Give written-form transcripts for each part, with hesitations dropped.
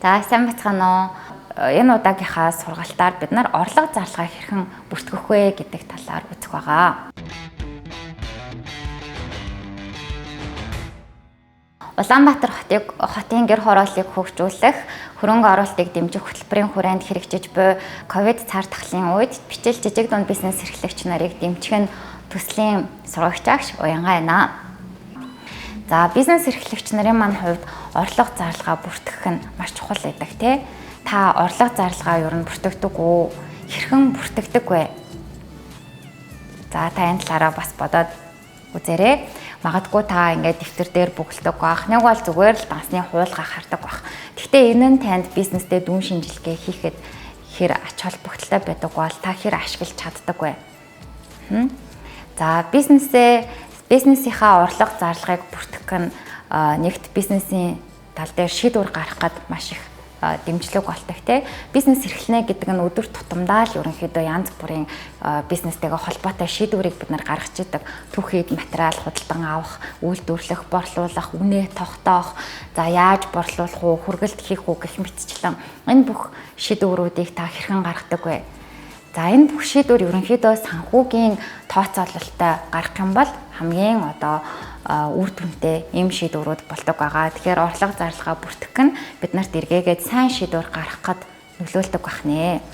За сайн бацгаана уу. Энэ удаагийнхаа сургалтаар бид нар орлого зарлага хэрхэн бүртгэх вэ гэдэг талаар үзэх байгаа. Улаанбаатар хотын гэр хорооллыг хөгжүүлэх, хөрөнгө оруулалтыг дэмжих хөтөлбөрийн хүрээнд хэрэгжиж буй ковид цар тахлын үед бичил жижиг дунд бизнес эрхлэгч нарыг дэмжих нь төслийн сургагч агш Уянга байна. За бизнес эрхлэгч нарын маань хувьд орлого зарлага бүртгэх нь маш чухал байдаг тий. Та орлого зарлага юу н бүртгэдэг үү? Хэрхэн бүртгэдэг вэ? За та энэ талаараа бас бодоод үзээрэй. Магадгүй та ингээд дэвтэр дээр бүгэлдэг байх. Нэг бол зүгээр л дансны хуулга хардаг байх. Гэхдээ энэ нь танд бизнестэй дүн шинжилгээ хийхэд хэр ач холбогдолтой байдаг бол та хэр ашиглаж чаддаг вэ? За бизнесийнхаа орлого зарлагыг бүртгэх нь нэгт бизнесийн тал дээр шийдвэр гаргахад маш их дэмжлэг болдог те. Бизнес эрхлэнэ гэдэг нь өдөр тутамдаа л ерөнхийдөө янз бүрийн бизнестэйгээ холбоотой шийдвэрийг бид нар гаргаж идэг. Түүхийд материал худалдан авах, үйлдвэрлэх, борлуулах, үнэ тогтоох, за яаж борлуулах уу, хүргэлт хийх үү гэх мэтчлэн энэ бүх шийдвэрүүдийг та хэрхэн гаргадаг вэ? За энэ бүх шийдвэр ерөнхийдөө санхүүгийн тооцоололтой гарах юм бол хамгийн үр дүнтэй ийм шийдвэрүүд болдог байгаа. Тэгэхээр орлого зарлага бүртгэх нь бид нарт эргээгээд сайн шийдвэр гаргахад нөлөөлдөг байх нэ.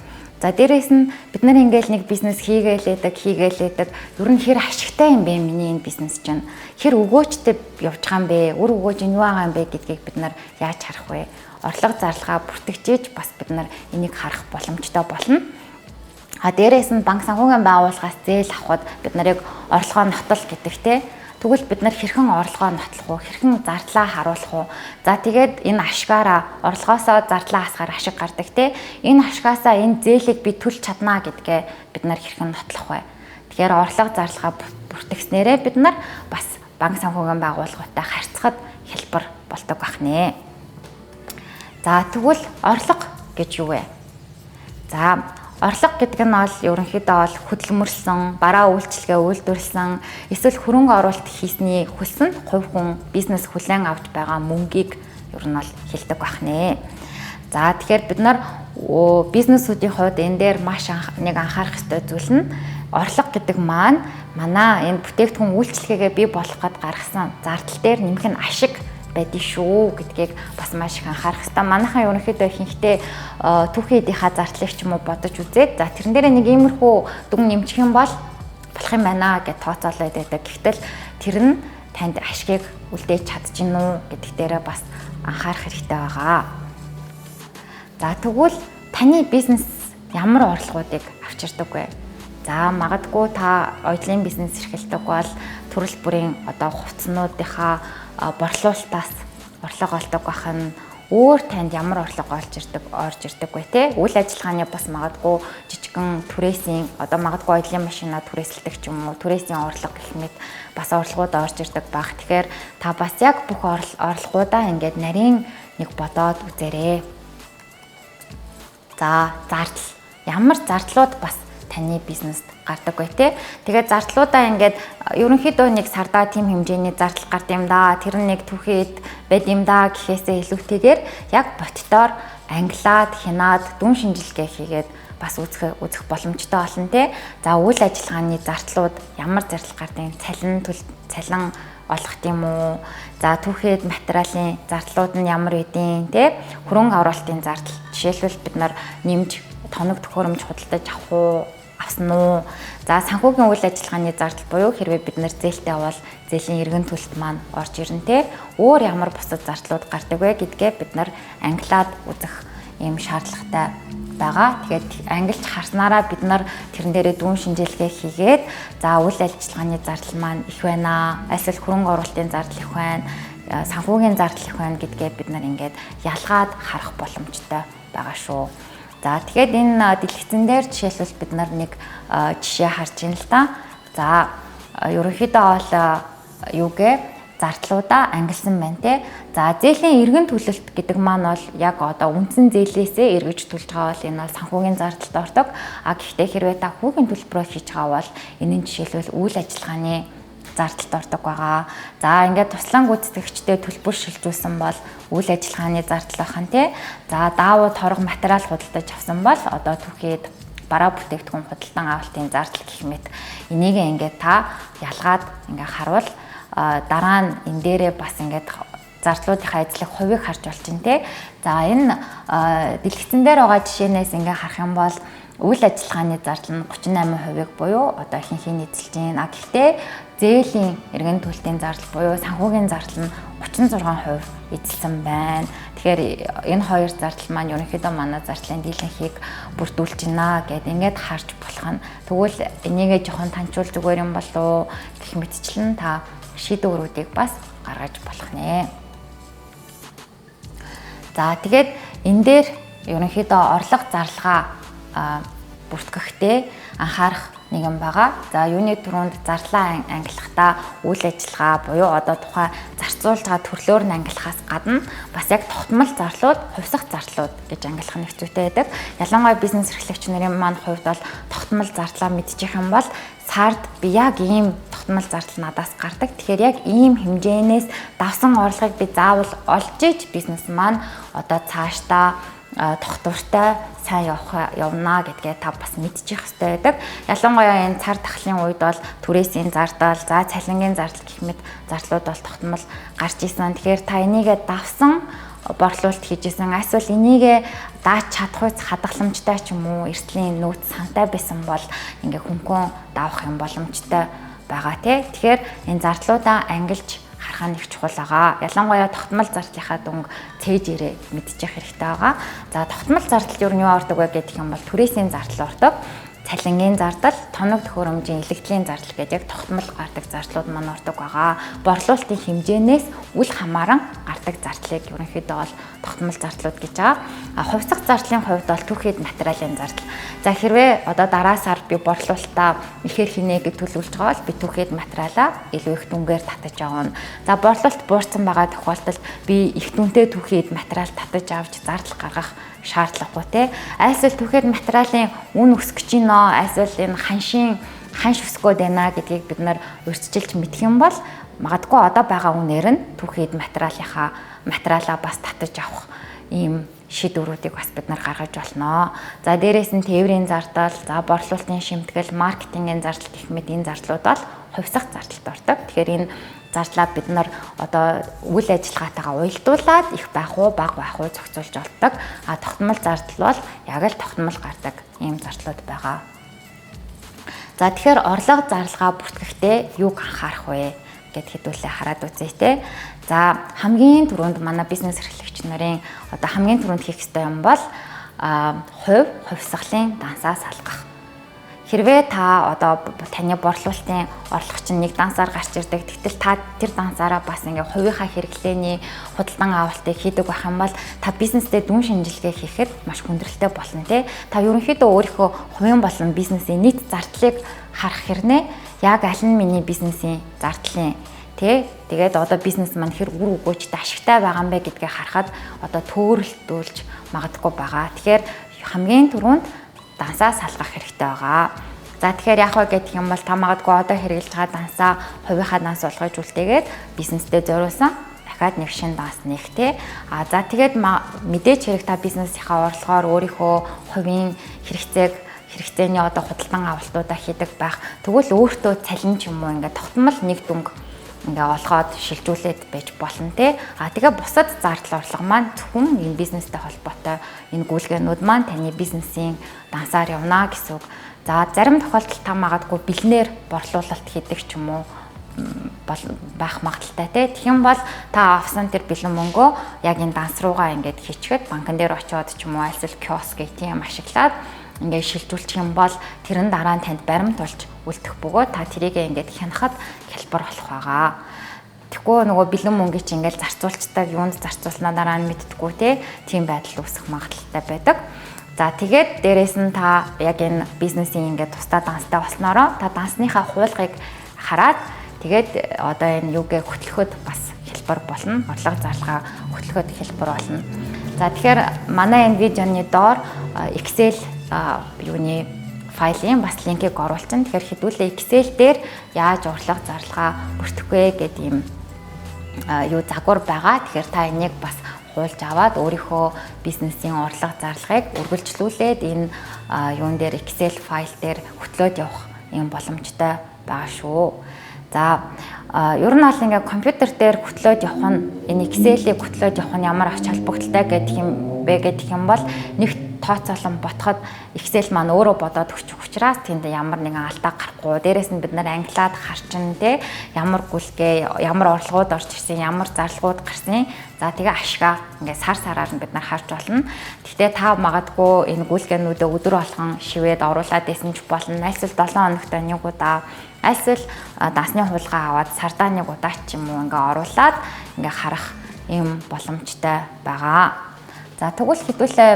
За дээрээс нь бид нар ингээл нэг бизнес хийгээлээдэг. Ер нь хэр ашигтай юм бэ миний энэ бизнес чинь? Хэр өгөөжтэй явж байгаа юм бэ? Үр өгөөж нь юу байгаа юм бэ гэдгийг бид нар яаж харах вэ? Орлого зарлага бүртгэжээж бас бид нар энийг харах боломжтой болно. Дээрээс нь банк санхүүгийн байгууллагаас зээл авахд бид нарыг орлогоо нотол гэдэг те. Тэгвэл бид нар хэрхэн орлогоо нотлох уу? Хэрхэн зардлаа харуулах уу? За тэгээд энэ ашгаараа орлогоосоо зардлаа хасгаар ашиг гардаг те. Энэ ашгаасаа энэ зээлийг би төлж чаднаа гэдгээ бид нар хэрхэн нотлох вэ? Тэгэхээр орлого зарлага бүртгэснээрээ бид нар бас банк санхүүгийн байгууллагуудтай харьцахад хялбар болдог байх нэ. За тэгвэл орлого гэж юу вэ? За орлого гэдэг нь бол ерөнхийдөө бол хөдөлмөрлсөн, бараа үйлчлэгээ үйлдвэрлэсэн, эсвэл хөрөнгө оруулалт хийсний хөлсөнд хувь хүн бизнес хүлээн авч байгаа мөнгийг ер нь бол хэлдэг байх нэ. За тэгэхээр бид нар бизнесүүдийн хувьд энэ дээр маш нэг анхаарах ёстой зүйл нь орлого гэдэг маань манай энэ бүтээгдэхүүн үйлчлэгээгээ бий болгоход гаргасан зардал дээр нэмэх нь ашиг байдгийг шүү гэдгийг бас маш их анхаарах хэрэгтэй. Манайхан ерөнхийдөө ихэнхдээ түүхийдийнхаа зардлыг ч юм уу бодож үзээд за тэрэн дээр нэг иймэрхүү дүн нэмчих юм бол болох юм байна гэж тооцоолоод байдаг. Гэхдээ тэр нь танд ашгийг үлдээж чадчихна уу гэдэг дээрээ бас анхаарах хэрэгтэй байгаа. За тэгвэл таны бизнес ямар орлогуудыг авчирдаг вэ? За магадгүй та оюутлын бизнес эрхэлдэг бол төрөл бүрийн хувцснуудынхаа борлуулалтаас орлого олдог байх нь өөр танд ямар орлого орж ирдэг вэ те? Үйл ажиллагааны бас магадгүй жижигэн түрээсийн магадгүй оюутлын машина түрээсэлдэг ч юм уу түрээсийн орлого гэх мэт бас орлогууд орж ирдэг байх. Тэгэхээр та бас яг бүх орлогуудаа ингээд нарийн нэг бодоод үзээрэй. За зардал. Ямар зардлууд бас таны бизнест гардаг бай тээ. Тэгээд зардлуудаа ингээд ерөнхийдөө нэг сардаа тийм хэмжээний зардал гард юм да. Тэр нь нэг түүхийд байд юм да гэхээсээ илүүтэйгээр яг боттоор англиад, хянаад, дүн шинжилгээ хийгээд бас үзэх боломжтой болно тээ. За үйл ажиллагааны зардлууд ямар зардал гардыг цалин олох тийм үү? За түүхийд материалын зардлууд нь ямар үдийн тээ? Хөрөнгө оруулалтын зардал. Жишээлбэл бид нар нэмж тоног төхөөрөмж худалдаж авах уу? Авсан уу? За санхүүгийн үйл ажиллагааны зардал буюу хэрвээ бид нэр зээлтэй авал зээлийн эргэн төлөлт маань орж ирнэ те. Өөр ямар бусад зардлууд гардаг вэ гэдгээ бид нар англиад үзэх юм шаардлагатай байгаа. Тэгээд англич харснараа бид нар тэрэн дээрээ дүн шинжилгээ хийгээд за үйл ажиллагааны зардал маань их байна. Эсвэл хөрөнгө оруулалтын зардал их байна. Санхүүгийн зардал их байна гэдгээ бид нар ингээд ялгаад харах боломжтой байгаа шүү. За тэгээд энэ дэлгэцэн дээр жишээлбэл бид нар нэг жишээ харж байна л да. За ерөнхийдөө бол юугээ зардлуудаа ангилсан байна те. За зээлийн эргэн төлөлт гэдэг маань бол яг үндсэн зээлээсээ эргэж төлж байгаа бол энэ бол санхүүгийн зардалд ордог. Гэхдээ хэрвээ та хүүгийн төлбөрөөр хийж байгаа бол энэ нь жишээлбэл үйл ажиллагааны зардалд ордог байгаа. За ингээд туслан гүйцэтгэгчтэй төлбөр шилжүүлсэн бол үйл ажиллагааны зардал байх нь тий. За даавууд хорго материал худалдаж авсан бол одоо түүхийд бараа бүтээгдэхүүн худалдан авалтын зардал гэх мэт энийг ингээд та ялгаад ингээд харуул дараа нь энэ дээрээ бас ингээд зардлуудынхаа эзлэх хувийг харж болж байна те. За энэ дэлгэцэн дээр байгаа жишээнээс ингээ харах юм бол үйл ажиллагааны зардал нь 38% буюу одоо ихэнх нь эзэлж байна. Гэхдээ зээлийн эргэн төлтийн зардал буюу санхүүгийн зардал нь 36% эзэлсэн байна. Тэгэхээр энэ хоёр зардал маань ерөнхийдөө манай зардлын дийлэнхийг бүрдүүлж байна гэдээ ингээд харж болох нь. Тэгвэл энийгээ жоохон таньчуул зүгээр юм болов гэх мэтчлэн та шийдвэрүүдийг бас гаргаж болох нэ. За тэгээд энэ дээр ерөнхийдөө орлого зарлагаа бүртгэхдээ анхаарах нэгэн байгаа. За юуны түрүүнд зарлаа ангилахдаа үйл ажиллагаа буюу одоо тухай зарцуулж байгаа төрлөөр нь ангилахаас гадна бас яг тогтмол зарлууд, хувьсах зарлууд гэж ангилах нь хэцүүтэй байдаг. Ялангуяа бизнес эрхлэгч нарын маань хувьд бол тогтмол зарлаа мэдчих юм бол сард би яг ийм тогтмол зардал надаас гардаг. Тэгэхээр яг ийм хэмжээнээс давсан орлогыг би заавал олж иж бизнес маань одоо цаашдаа тогтвортой сайн явна гэдгээ та бас мэдчих хэрэгтэй байдаг. Ялангуяа энэ цар тахлын үед бол түрээсийн зардал, за цалингийн зардал гэх мэт зарлууд бол тогтмол гарч исэн. Тэгэхээр та энийгээ давсан борлуулалт хийжсэн. Эсвэл энийгээ дааж чадах үс хадгаламжтай ч юм уу эрсдлийн нөөц сантай байсан бол ингээ хүнкөн давах юм боломжтой байгаа тий. Тэгэхээр энэ зардлуудаа ангилж харах нь их чухал байгаа. Ялангуяа тогтмол зардлынхаа дүнг цээжээрээ мэдчих хэрэгтэй байгаа. За тогтмол зардал юу ордог вэ гэдэг юм бол түрээсийн зардал ордог. Цалингийн зардал, тоног төхөөрөмжийн илэгдлийн зардал гэдэг яг тогтмол гардаг зардлууд маань ордог байгаа. Борлуулалтын хэмжээнээс үл хамааран гардаг зардлыг ерөнхийдөө бол тогтмол зардлууд гэж байгаа. Хувьсах зардлын хувьд бол түүхийд материалын зардал. За хэрвээ одоо дараа сар би борлуулалтаа ихээр хийнэ гэж төлөвлөж байгаа бол би түүхийд материалаа илүү их дүнгээр татаж авна. За борлуулалт буурсан байгаа тохиолдолд би их дүнтэй түүхийд материал татаж авч зардал гаргах шаардлагагүй те. Айсвал түүхэд материалын үн өсгөж гинөө, айсвал энэ ханш өсгөөд байна гэдгийг бид нар урьдчилж мэдэх юм бол магадгүй одоо байгаа үнээр нь түүхэд материалаа бас татаж авах ийм шийдвэрүүдийг бас бид нар гаргаж болно. За дээрээс нь тээврийн зардал, за борлуулалтын шимтгэл, маркетингийн зардал гэх мэт энэ зардлууд бол хувьсах зардалд ордог. Тэгэхээр энэ зардлаа бид нар одоо үйл ажиллагаатайгаа уялдуулаад их байх уу, бага байх уу зохицуулж олддог. Тогтмол зардал бол яг л тогтмол гардаг ийм зардлууд байгаа. За тэгэхээр орлого зарлага бүртгэхдээ юуг анхаарах вэ гэд хэдүүлээ хараад үзье те. За хамгийн түрүүнд манай бизнес эрхлэгч нарын одоо хамгийн түрүүнд хийх ёстой юм бол хувьсгалын дансаа салгах. Хэрвээ та одоо таны борлуулалтын орлого чинь нэг дансаар гарч ирдэг. Тэгтэл та тэр дансаараа бас ингээ хувийнхаа хэрэглээний худалдан авалтыг хийдэг байх юм бол та бизнестэй дүн шинжилгээ хийхэд маш хүндрэлтэй болно тий. Та ерөнхийдөө өөрийнхөө хувийн болон бизнесийн нийт зардлыг харах хэрнээ яг аль нь миний бизнесийн зардлын тий. Тэгээд одоо бизнес маань хэр үр өгөөжтэй ашигтай байгаа юм бэ гэдгийг харахад одоо төөрөлтүүлж магадгүй байгаа. Тэгэхээр хамгийн түрүүнд дансаа салгах хэрэгтэй байгаа. За тэгэхээр яах вэ гэдэг юм бол та магадгүй одоо хэрэглэж байгаа дансаа хувийнхаа данс болгож үлдээгээд бизнестэй зориулсан дахиад нэг шин данс нээх тий. За тэгээд мэдээж хэрэг та бизнесийнхаа орлогоор өөрийнхөө хувийн хэрэгцээний одоо худалдан авалтуудаа хийдэг байх. Тэгвэл өөртөө цалин ч юм уу ингээд тогтмол нэг дүнг ингээ олгоод шилжүүлээд байж болно те. Тэгээ бусад зардал орлого маань зөвхөн энэ бизнестэй холбоотой энэ гүйлгээнүүд маань таны бизнесийн дансаар явна гэсэн үг. За зарим тохиолдолд та магадгүй бэлнээр борлуулалт хийдэг ч юм уу байх магадaltaй те. Тэгэх юм бол та авсан тэр бэлэн мөнгөө яг энэ данс руугаа ингээд хийчихэд банкн дээр очиод ч юм уу альсэл киоск ATM ашиглаад ингээд шилжүүлчих юм бол тэрэн дараа нь танд баримт болж үлдэх бөгөөд та тэрийг ингээд хянахад хялбар болох байгаа. Тэгэхгүй нөгөө бэлэн мөнгөийг чи ингээд зарцуулцдаг, юунд зарцуулснаа дараа нь мэддэггүй те. Тийм байдал үүсэх магадaltaй байдаг. За тэгээд дээрэс нь та яг энэ бизнесийн ингээд тусдаа данстай болсноороо та дансныхаа хуулгыг хараад тэгээд одоо энэ юугээ хөтлөхөд бас хялбар болно. Орлого зарлага хөтлөхөд хялбар болно. За тэгэхээр манай энэ видеоны доор Excel юуны файлын бас линкийг оруулчихна. Тэгэхээр хэдүүлээ Excel дээр яаж урлага зарлага бүртгэх вэ гэдэг ийм юу загвар байгаа. Тэгэхээр та энийг бас хуулж аваад өөрийнхөө бизнесийн орлого зарлагыг үргэлжлүүлээд энэ юун дээр Excel файл дээр хөтлөөд явах юм боломжтой байгаа шүү. За ер нь бол ингээ компьютер дээр хөтлөөд явах нь энэ Excel-ийг хөтлөөд явах нь ямар ач холбогдолтой гэдэг юм бол нэг тооцоолон ботход Excel маань өөрөө бодоод өгчих учраас тэнд ямар нэгэн алдаа гарахгүй. Дээрээс нь бид нар англиад харчин те ямар гүлгээ, ямар орлогууд орж ирсэн, ямар зарлагууд гарсан. За тэгээ ашгаа ингээ сар-сараар нь бид нар харж болно. Гэхдээ та магадгүй энэ гүлгээнүүдээ өдөр болгон шивээд оруулаад исэн ч болно. Альсвал 7 хоногт нэг удаа, альсвал дасны хулгай аваад сардаа нэг удаа ч юм уу ингээ оруулаад ингээ харах юм боломжтой байгаа. За тэгвэл хэдүүлээ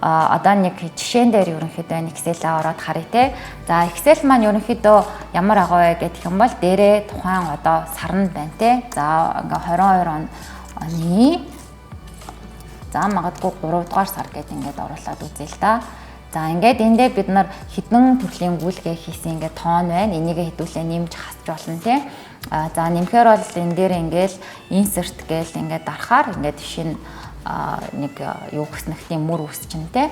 одоо нэг жишээн дээр ерөнхийдөө энэ Excel-аа ороод харъя те. За Excel маань ерөнхийдөө ямар байгаа вэ гэх юм бол дээрээ тухайн одоо сар нь байна те. За ингээ 22 оны за магадгүй 3 дугаар сар гэдэг ингээд оруулаад үзье л да. За ингээд эндээ бид нар хэдэн төрлийн гүйлгээ хийсэн ингээд тоон байна. Энийг хэдүүлээ нэмж хасч болно те. За нэмэхээр бол энэ дээр ингээд insert гээл ингээд дарахаар ингээд шинэ нэг юу гэснэгтийн мөр үсчин те.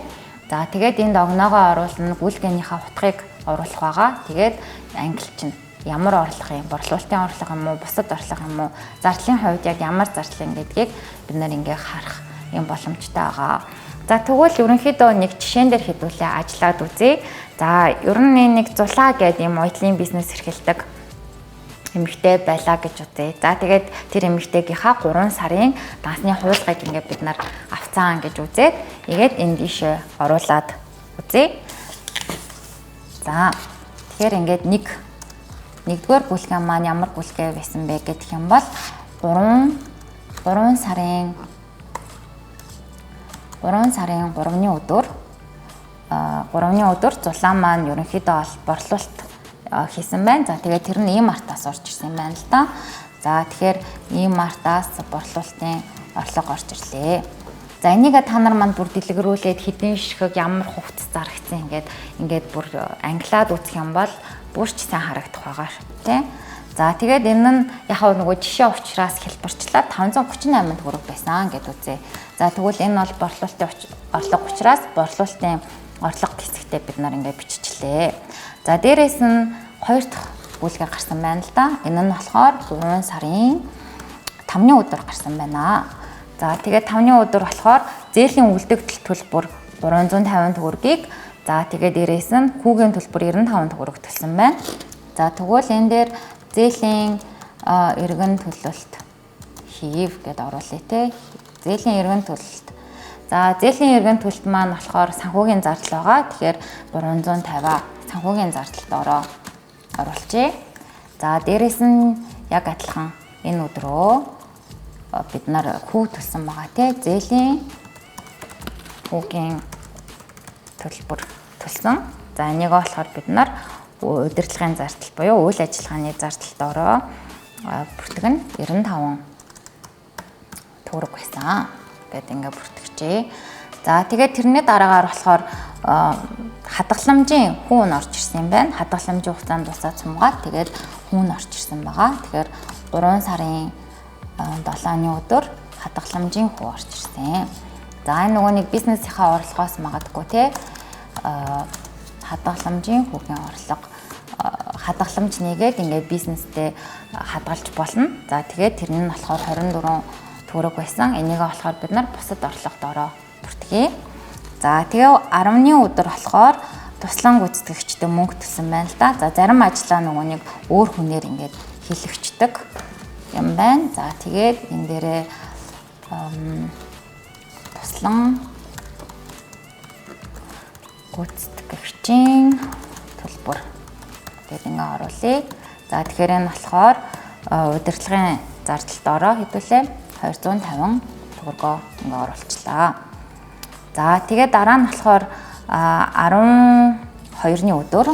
За тэгээд энд огноогоо оруулна, гүйлгээнийхээ утгыг оруулах байгаа. Тэгээд ангилчин ямар орлого юм, борлуулалтын орлого юм уу, бусад орлого юм уу, зардлын хувьд яг ямар зардал гэдгийг бид нар ингээ харах юм боломжтой байгаа. За тэгвэл ерөнхийдөө нэг жишээн дээр хэдүүлээ ажиллаад үзье. За ер нь нэг зулаа гэдэг юм уялын бизнес эрхэлдэг эмэгтэй байлаа гэж үзье. За тэгээд тэр эмэгтэйгийнхаа 3 сарын дансны хуулгыг ингээд бид нар авцаан гэж үзээд тэгээд энэ дишээ оруулаад үзье. За тэгэхээр ингээд нэгдүгээр гүйлгээ маань ямар гүйлгээ байсан бэ гэх юм бол 3 сарын 3-ны өдөр 3-ны өдөр зулаан маань ерөнхийдөө бол борлуулалт хийсэн байна. За тэгээд тэр нь ийм артаас орж ирсэн юм байна л да. За тэгэхээр ийм артаас борлуулалтын орлого орж ирлээ. За энийг та нар манд бүр дэлгэрүүлээд хэдэн ширхэг ямар хувцас зарагдсан ингээд бүр англиад үзэх юм бол бүр ч сайн харагдах байгаа шүү дээ. За тэгээд энэ нь яг нөгөө жишээ учраас хэлбэрчлээ 538 төгрөг байсан гэд үзье. За тэгвэл энэ бол борлуулалтын орлого учраас борлуулалтын орлого хэсэгтээ бид нар ингээд биччихлээ. За дээрээс нь 2 дахь гүйлгээ гарсан байна л да. Энэ нь болохоор 3 сарын 5-ны өдөр гарсан байна. За тэгээд 5-ны өдөр болохоор зээлийн үлдэгдэл төлбөр 350 төгрөгийг за тэгээд дээрээс нь хүүгийн төлбөр 95 төгрөг төлсөн байна. За тэгвэл энэ дээр зээлийн эргэн төлөлт хийв гэдээ оруулъя те. Зээлийн эргэн төлөлт. За зээлийн эргэн төлөлт маань болохоор санхүүгийн зардал байгаа. Тэгэхээр 350 санхүүгийн зардалд оруулъя. За дээрэс нь яг адилхан энэ өдрөө бид нар хүү төлсөн байгаа те. Зээлийн хүүгийн төлбөр төлсөн. За энийг болохоор бид нар удирдлагын зардал буюу үйл ажиллагааны зардалд бүртгэн 95 төгрөг байсан гэдэг ингээ бүртгэжээ. За тэгээд тэрний дараагаар болохоор хадгаламжийн хүүн орж ирсэн юм байна. Хадгаламжийн хугацаанд дуусаад сумгаад тэгээд хүүн орж ирсэн байгаа. Тэгэхээр 3 сарын 7-ны өдөр хадгаламжийн хүү орж ирсэн. За энэ нөгөө нэг бизнесийнхаа орлогоос магадгүй те хадгаламжийн хүүгийн орлого хадгаламж нэгээд ингээд бизнестэй хадгалж болно. За тэгээд тэр нь болохоор 24 төгрөг байсан. Энийг болохоор бид нар бусад орлогодороо бүртгэе. За тэгээ 10-ны өдөр болохоор туслан гүйцэтгэгчтэй мөнгө төлсөн байна л да. За зарим ажлаа нөгөө нэг өөр хүнээр ингээд хийлэгчдэг юм байна. За тэгээд энэ дээрээ туслан гүйцэтгэгчийн төлбөр тэгээд ингээ оруулъя. За тэгэхээр энэ болохоор удирдлагын зардалд хэдүүлээ 250 төгрөгөө ингээ оруулчлаа. За тэгээд дараа нь болохоор 12-ны өдөр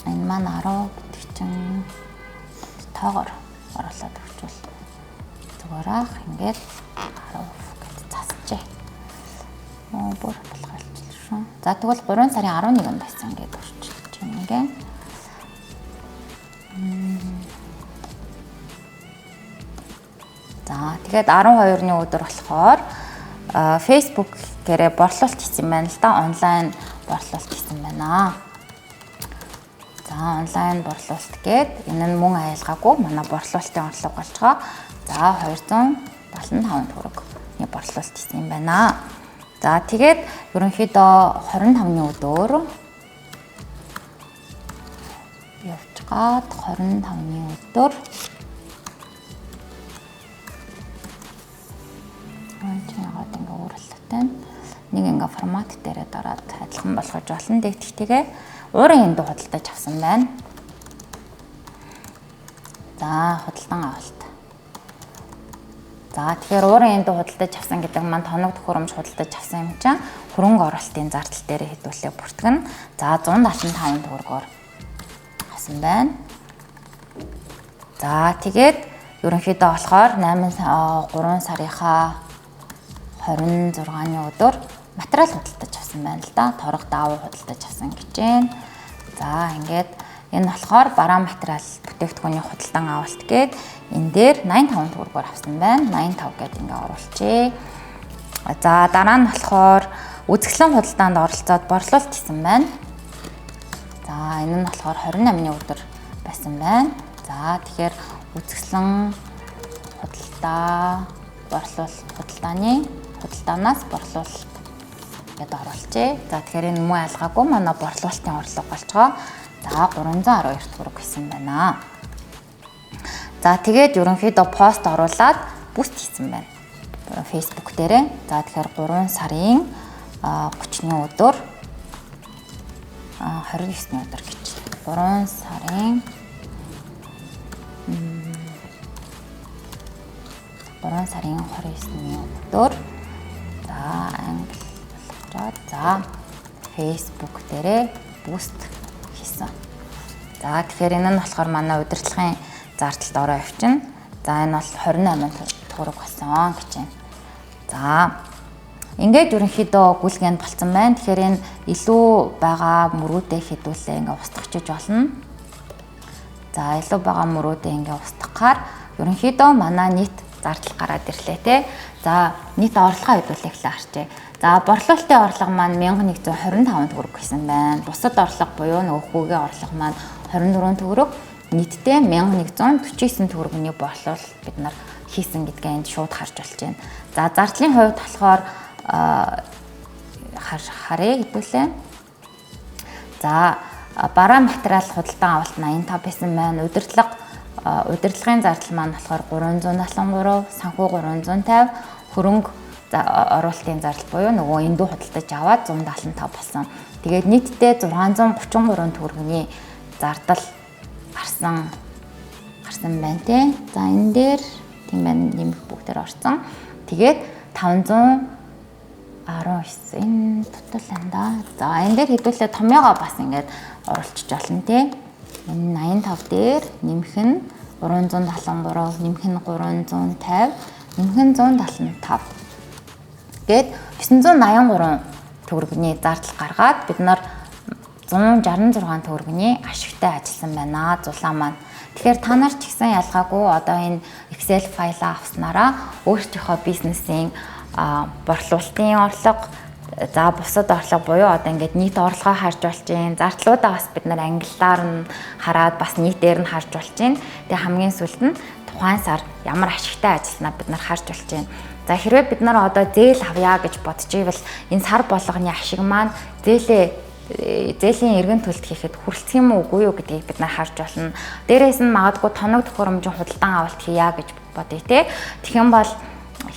энэ маань 10 чин тоогоор оруулаад өгчвөл зүгээр ах ингээд 10 гэж засчээ. Бүр болгоолж За тэгвэл 3 сарын 11-нд байсан гэдэг өөрчлөлт чинь ингээ. За тэгээд 12-ны өдөр болохоор Facebook гэрээ борлуулалт хийсэн байна л да. Онлайн борлуулалт хийсэн байна. За онлайн борлуулалт гээд энэ нь мөн айлгаагүй манай борлуулалтын орлого болж байгаа. За 275 төгрөгийн борлуулалт хийсэн юм байна. За тэгээд ерөнхийдөө 25-ны өдөр явжгаад 25-ны өдөр яагаад ингээ өөрлөлттэй нэг ингээ формат дээрээ дараад адилхан болгож болно. Тэгтээ уурын энд худалдаж авсан байна. За худалдан авалт. За тэгэхээр уурын энд худалдаж авсан гэдэг маань тоног төхөөрөмж худалдаж авсан юм чинь хөрөнгө оруулалтын зардал дээр хэдүүлээ бүртгэн. За 175 төгрөгөөр авсан байна. За тэгээд ерөнхийдөө болохоор 3 сарынхаа 26-ны өдөр материал худалдаж авсан байна л да. Торго даавуу худалдаж авсан гэж байна. За ингээд энэ болохоор бараа материал бүтээгдэхүүний худалдан авалт гээд энэ дээр 85 төгрөгөөр авсан байна. 85 гээд ингээ оруулчихъя. За дараа нь болохоор үзэсгэлэн худалдаанд оролцоод борлуулалт хийсэн байна. За энэ нь болохоор 28-ны өдөр байсан байна. За тэгэхээр үзэсгэлэн худалдаа худалдаанаас борлуулалт гэдээ оруулчихъя. За тэгэхээр энэ муу айлгаагүй манай борлуулалтын орлого болж байгаа. За 312 төгрөг гэсэн байна. За тэгээд ерөнхийдөө пост оруулаад буст хийсэн байна. Facebook дээрээ. За тэгэхээр 3 сарын 30-ны өдөр 29-ны өдөр гэж. 3 сарын 29-ны өдөр за англи болгоод за Facebook дээрээ буст хийсэн. За тэгэхээр энэ нь болохоор манай удирдлагын зардалд ороо явчихна. За энэ бол 28 төгрөг болсон гэж байна. За ингээд ерөнхийдөө гүйлгээнд болцсон байна. Тэгэхээр энэ илүү байгаа мөрөөдөө хэдүүлээ ингээ устгахчиж болно. За илүү байгаа мөрөөдөө ингээ устгахаар ерөнхийдөө манай нийт зардал гараад ирлээ те. За нийт орлогоо хэдүүлээ гэхлээр харчээ. За борлуулалтын орлого маань 1125 төгрөг гэсэн байна. Бусад орлого буюу нөгөө хүүгийн орлого маань 24 төгрөг. Нийтдээ 1149 төгрөгийн борлуулалт бид нар хийсэн гэдгээ энд шууд харж болж байна. За зардлын хувьд болохоор харъя хэдүүлээ. За бараа материал худалдан авалт 85 байсан байна. Удирдлагын зардал маань болохоор 373, санхүү 350, хөрөнгө оруулалтын зардал буюу нөгөө эндүү худалдаж аваад 175 болсон. Тэгээд нийтдээ 633 төгрөгийн зардал гарсан байна тий. За энэ дээр тийм байна нэмэх бүгдээр орсон. Тэгээд 519 энэ тотал байна да. За энэ дээр хэдүүлээ томьёогоо бас ингээд оруулчих болно тий. Энэ 85 дээр нэмэх нь 373, нэмэх нь 350, нэмэх нь 175. Гээд 983 төгрөгийн зардал гаргаад бид нар 166 төгрөгийн ашигтай ажилласан байна зулаа маань. Тэгэхээр та нар ч гэсэн ялгаагүй одоо энэ Excel файлаа авснараа өөрсдийнхөө бизнесийн борлуулалтын орлого за бусад орлого буюу одоо ингээд нийт орлогоо харж болж байна. Зардлуудаа бас бид нар англиар нь хараад бас нийтээр нь харж болж байна. Тэгээ хамгийн сүүлд нь тухайн сар ямар ашигтай ажилланаа бид нар харж болж байна. За хэрвээ бид нар одоо зээл авъя гэж бодож ивэл энэ сар болгоны ашиг маань зээлийн эргэн төлөлт хийхэд хүрэлцэх юм уугүй юу гэдгийг бид нар харж болно. Дээрээс нь магадгүй тоног төхөөрөмжийн худалдан авалт хийя гэж бодъё те. Тэгэх юм бол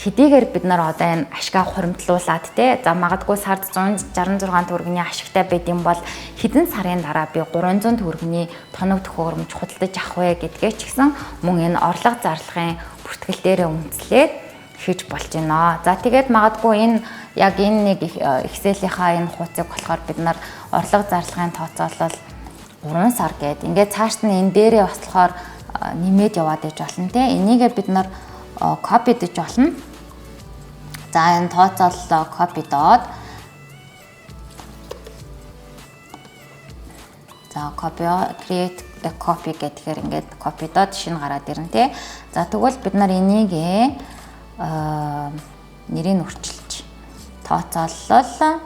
хэдийгээр бид нар одоо энэ ашгаа хуримтлуулад те. За магадгүй сард 166 төгрөгийн ашигтай байдсан бол хэдэн сарын дараа би 300 төгрөгийн тоног төхөөрөмж худалдаж авах вэ гэдгээ ч гэсэн мөн энэ орлого зарлагын бүртгэл дээрээ үндэслээд хийж болж байна. За тэгээд магадгүй энэ яг энэ нэг Excel-ийнхаа энэ хуудсыг болохоор бид нар орлого зарлагын тооцоолол 3 сар гээд ингээд цааш нь энэ дээрээ бас болохоор нэмээд яваад иж болно те. Энийгээ бид нар копидж болно. За энэ тооцооллоо копидоод За create a copy гэдгээр ингээд copy-дод шинэ гараад ирнэ тий. За тэгвэл бид нар энийг нэрийг өөрчилж тооцоолол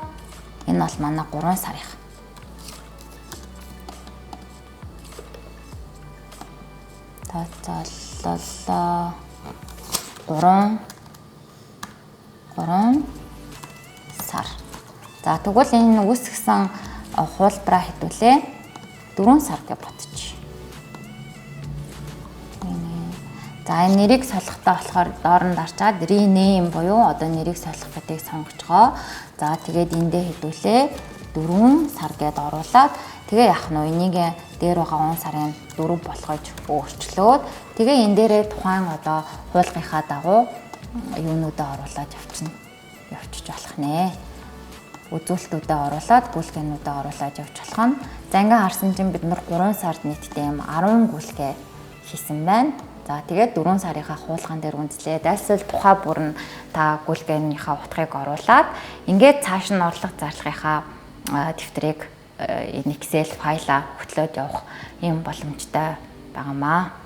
энэ бол манай 3 сарын. Тооцоолол 3 сар. За тэгвэл энэ үүсгэсэн хуулбараа хэдүүлээ 4 сар гэж бодчих. За энэ нэрийг солихдоо болохоор доор нь дарчаад rename буюу одоо нэрийг солих гэдгийг сонгож байгаа. За тэгээд эндээ хэдүүлээ 4 сар гэдээ оруулаад тэгээ яах нь энийг дээр байгаа 10 сарын 4 болгож өөрчлөөд тэгээ энэ дээрээ тухайн одоо хуулгынхаа дагуу юунуудаа оруулаад явчих болох нэ. Үзүүлэлтүүдэд оруулаад гүйлгээнүүдэд оруулаад явж болох нь. За ингээ харсан чинь бид нар 3 сард нийтдээ 10 гүйлгээ хийсэн байна. За тэгээд 4 сарынхаа хуулган дээр үндэслээд альсэл тухай бүр нь та гүйлгээнийхаа утгыг оруулаад ингээд цааш нь орлого зарлагынхаа дэвтрийг энэ Excel файлаа хөтлөөд явах юм боломжтой байгаамаа.